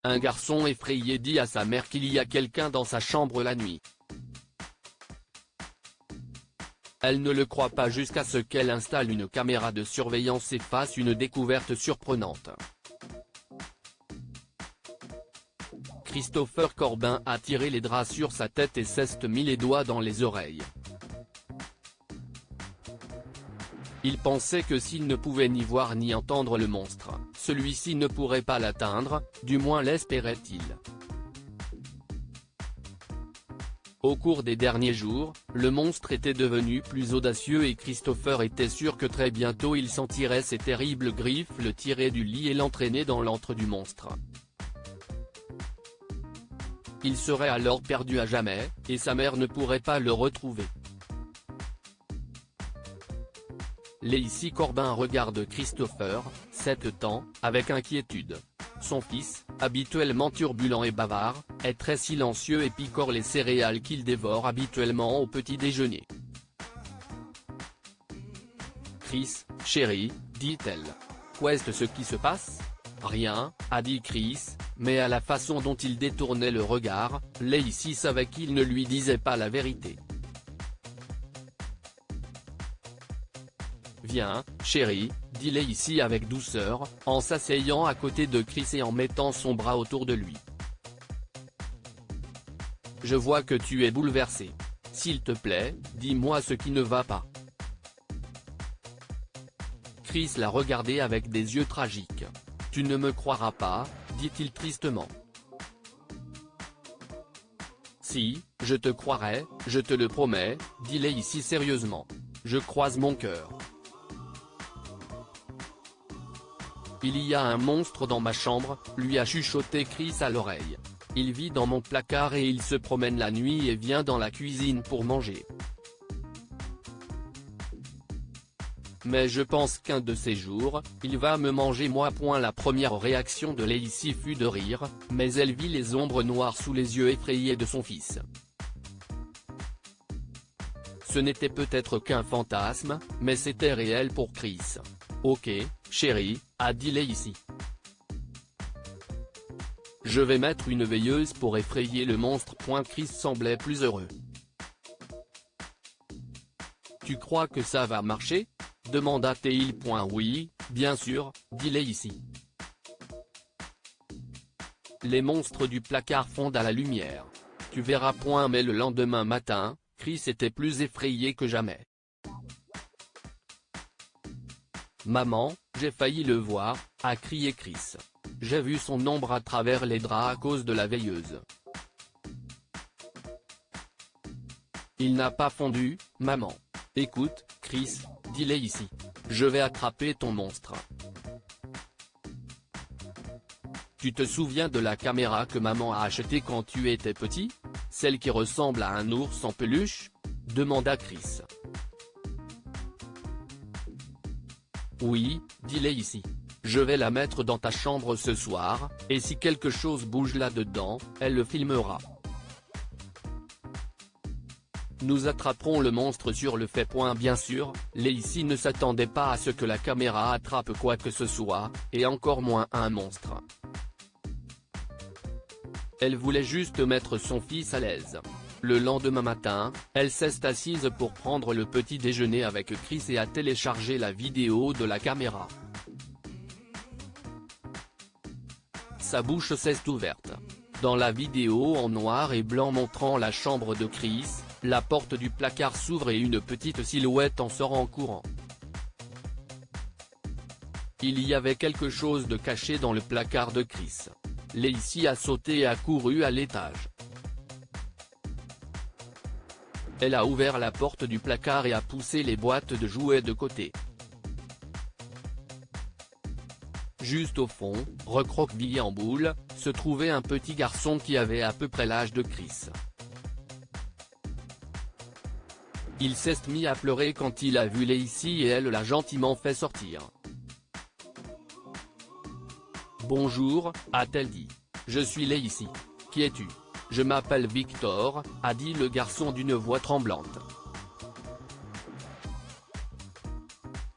Un garçon effrayé dit à sa mère qu'il y a quelqu'un dans sa chambre la nuit. Elle ne le croit pas jusqu'à ce qu'elle installe une caméra de surveillance et fasse une découverte surprenante. Christopher Corbin a tiré les draps sur sa tête et s'est mis les doigts dans les oreilles. Il pensait que s'il ne pouvait ni voir ni entendre le monstre, celui-ci ne pourrait pas l'atteindre, du moins l'espérait-il. Au cours des derniers jours, le monstre était devenu plus audacieux et Christopher était sûr que très bientôt il sentirait ses terribles griffes le tirer du lit et l'entraîner dans l'antre du monstre. Il serait alors perdu à jamais, et sa mère ne pourrait pas le retrouver. Lacey Corbin regarde Christopher, 7 ans, avec inquiétude. Son fils, habituellement turbulent et bavard, est très silencieux et picore les céréales qu'il dévore habituellement au petit déjeuner. Chris, chérie, dit-elle. Qu'est-ce ce qui se passe? Rien, a dit Chris, mais à la façon dont il détournait le regard, Lacey savait qu'il ne lui disait pas la vérité. Viens, chérie, dit Lacey avec douceur, en s'asseyant à côté de Chris et en mettant son bras autour de lui. Je vois que tu es bouleversé. S'il te plaît, dis-moi ce qui ne va pas. Chris l'a regardé avec des yeux tragiques. Tu ne me croiras pas, dit-il tristement. Si, je te croirai, je te le promets, dit Lacey sérieusement. Je croise mon cœur. Il y a un monstre dans ma chambre, lui a chuchoté Chris à l'oreille. Il vit dans mon placard et il se promène la nuit et vient dans la cuisine pour manger. Mais je pense qu'un de ces jours, il va me manger moi. La première réaction de Lacey fut de rire, mais elle vit les ombres noires sous les yeux effrayés de son fils. Ce n'était peut-être qu'un fantasme, mais c'était réel pour Chris. Ok, chérie, a dit Lacey. Je vais mettre une veilleuse pour effrayer le monstre. Chris semblait plus heureux. Tu crois que ça va marcher? Demanda-t-il. Oui, bien sûr, dit Lacey. Les monstres du placard fondent à la lumière. Tu verras. Mais le lendemain matin, Chris était plus effrayé que jamais. Maman, j'ai failli le voir, a crié Chris. J'ai vu son ombre à travers les draps à cause de la veilleuse. Il n'a pas fondu, maman. Écoute, Chris, dit Lacey. Je vais attraper ton monstre. Tu te souviens de la caméra que maman a achetée quand tu étais petit? Celle qui ressemble à un ours en peluche? Demanda Chris. Oui, dit Lacey. Je vais la mettre dans ta chambre ce soir, et si quelque chose bouge là-dedans, elle le filmera. Nous attraperons le monstre sur le fait. Bien sûr, Lacey ne s'attendait pas à ce que la caméra attrape quoi que ce soit, et encore moins un monstre. Elle voulait juste mettre son fils à l'aise. Le lendemain matin, elle s'est assise pour prendre le petit déjeuner avec Chris et a téléchargé la vidéo de la caméra. Sa bouche s'est ouverte. Dans la vidéo en noir et blanc montrant la chambre de Chris, la porte du placard s'ouvre et une petite silhouette en sort en courant. Il y avait quelque chose de caché dans le placard de Chris. Lacey a sauté et a couru à l'étage. Elle a ouvert la porte du placard et a poussé les boîtes de jouets de côté. Juste au fond, recroquevillé en boule, se trouvait un petit garçon qui avait à peu près l'âge de Chris. Il s'est mis à pleurer quand il a vu Lacey et elle l'a gentiment fait sortir. Bonjour, a-t-elle dit. Je suis Lacey. Qui es-tu? Je m'appelle Victor, a dit le garçon d'une voix tremblante.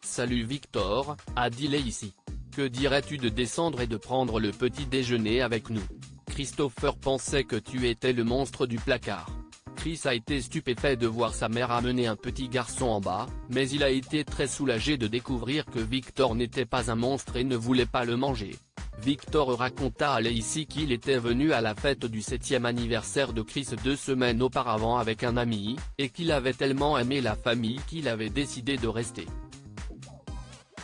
Salut Victor, a dit Lacey. Que dirais-tu de descendre et de prendre le petit déjeuner avec nous? Christopher pensait que tu étais le monstre du placard. Chris a été stupéfait de voir sa mère amener un petit garçon en bas, mais il a été très soulagé de découvrir que Victor n'était pas un monstre et ne voulait pas le manger. Victor raconta à Lacey qu'il était venu à la fête du 7e anniversaire de Chris 2 semaines auparavant avec un ami, et qu'il avait tellement aimé la famille qu'il avait décidé de rester.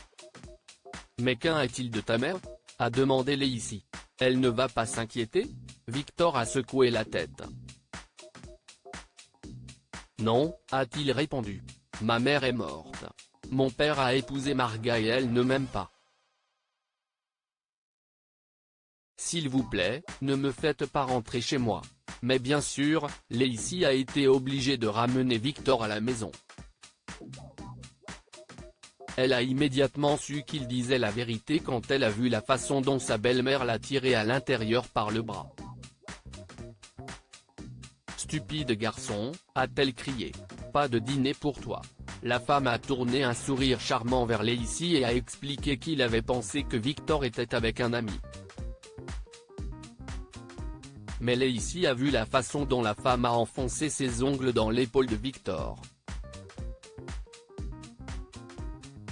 « Mais qu'en est-il de ta mère ?» a demandé Lacey. « Elle ne va pas s'inquiéter ?» Victor a secoué la tête. « Non, a-t-il répondu. Ma mère est morte. Mon père a épousé Marga et elle ne m'aime pas. S'il vous plaît, ne me faites pas rentrer chez moi. » Mais bien sûr, Lacey a été obligée de ramener Victor à la maison. Elle a immédiatement su qu'il disait la vérité quand elle a vu la façon dont sa belle-mère l'a tiré à l'intérieur par le bras. « Stupide garçon », a-t-elle crié. « Pas de dîner pour toi ». La femme a tourné un sourire charmant vers Lacey et a expliqué qu'il avait pensé que Victor était avec un ami. Mais Lacey a vu la façon dont la femme a enfoncé ses ongles dans l'épaule de Victor.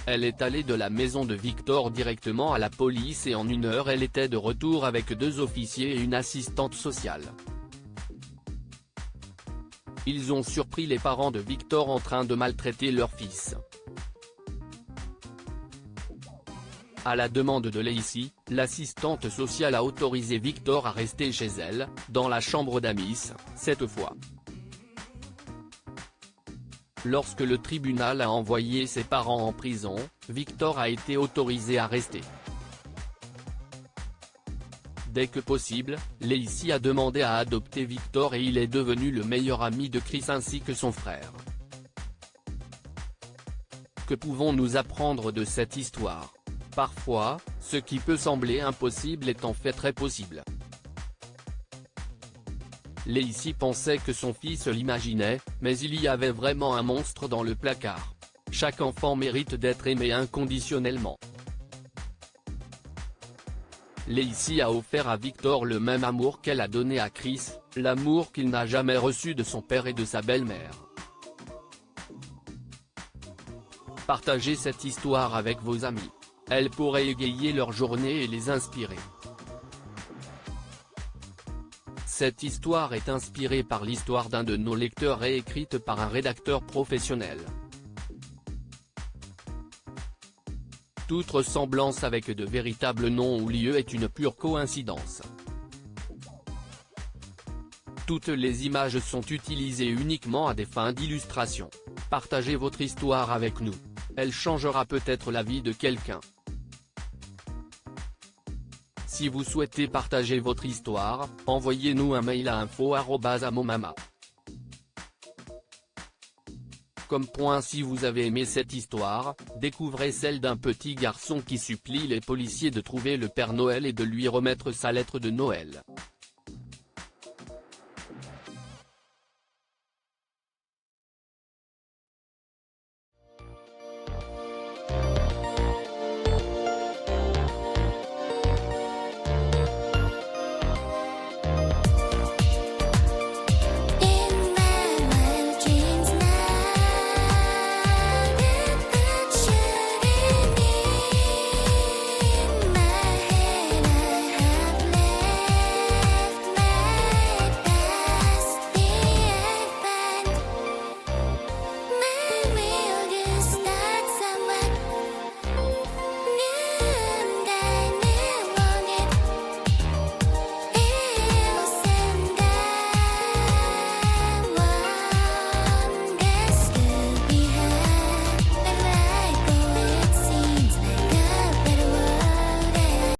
Elle est allée de la maison de Victor directement à la police et en 1 heure elle était de retour avec 2 officiers et une assistante sociale. Ils ont surpris les parents de Victor en train de maltraiter leur fils. À la demande de Lacey, l'assistante sociale a autorisé Victor à rester chez elle, dans la chambre d'Amis, cette fois. Lorsque le tribunal a envoyé ses parents en prison, Victor a été autorisé à rester. Dès que possible, Lacey a demandé à adopter Victor et il est devenu le meilleur ami de Chris ainsi que son frère. Que pouvons-nous apprendre de cette histoire ? Parfois, ce qui peut sembler impossible est en fait très possible. Lacey pensait que son fils l'imaginait, mais il y avait vraiment un monstre dans le placard. Chaque enfant mérite d'être aimé inconditionnellement. Lacey a offert à Victor le même amour qu'elle a donné à Chris, l'amour qu'il n'a jamais reçu de son père et de sa belle-mère. Partagez cette histoire avec vos amis. Elle pourrait égayer leur journée et les inspirer. Cette histoire est inspirée par l'histoire d'un de nos lecteurs et écrite par un rédacteur professionnel. Toute ressemblance avec de véritables noms ou lieux est une pure coïncidence. Toutes les images sont utilisées uniquement à des fins d'illustration. Partagez votre histoire avec nous. Elle changera peut-être la vie de quelqu'un. Si vous souhaitez partager votre histoire, envoyez-nous un mail à info@amomama. Comme point si vous avez aimé cette histoire, découvrez celle d'un petit garçon qui supplie les policiers de trouver le Père Noël et de lui remettre sa lettre de Noël.